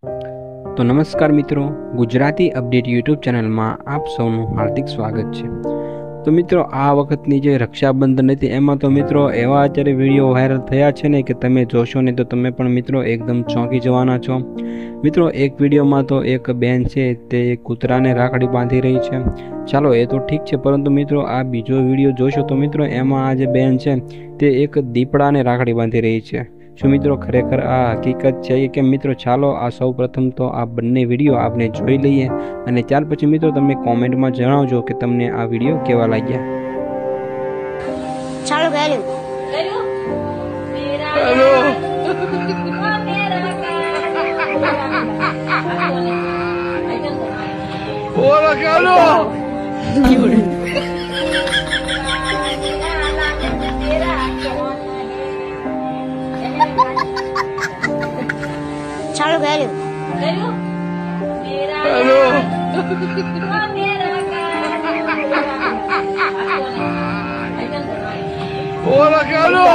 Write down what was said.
तो नमस्कार मित्रों, गुजराती अपडेट यूट्यूब चैनल में आप सौનું हार्दिक स्वागत है। तो मित्रों, आ वखतनी जे रक्षाबंधन हती एमां तो मित्रों एवा अत्यारे विडियो वायरल थया छे ने के तमे जोशो ने तो तमे पण मित्रों एकदम चौंकी जवाना छो। मित्रों, एक विडियो में तो एक बेन छे ते कूतराने राखड़ी बांधी रही छे। चालो ए तो ठीक छे, परंतु मित्रों आ बीजो विडियो जोशो तो मित्रों एमां आ जे बेन छे ते एक दीपड़ाने राखड़ी बांधी रही छे। શું મિત્રો ખરેખર આ હકીકત છે કે મિત્રો? ચાલો આ સૌ પ્રથમ તો આ બંને વિડીયો આપણે જોઈ લઈએ અને ત્યાર પછી મિત્રો તમે કોમેન્ટમાં જણાવજો કે તમને આ વિડીયો કેવા લાગ્યા। ચાલો ગયું हेलो बोला हेलो ચાલો ગયું हेलो बोला हेलो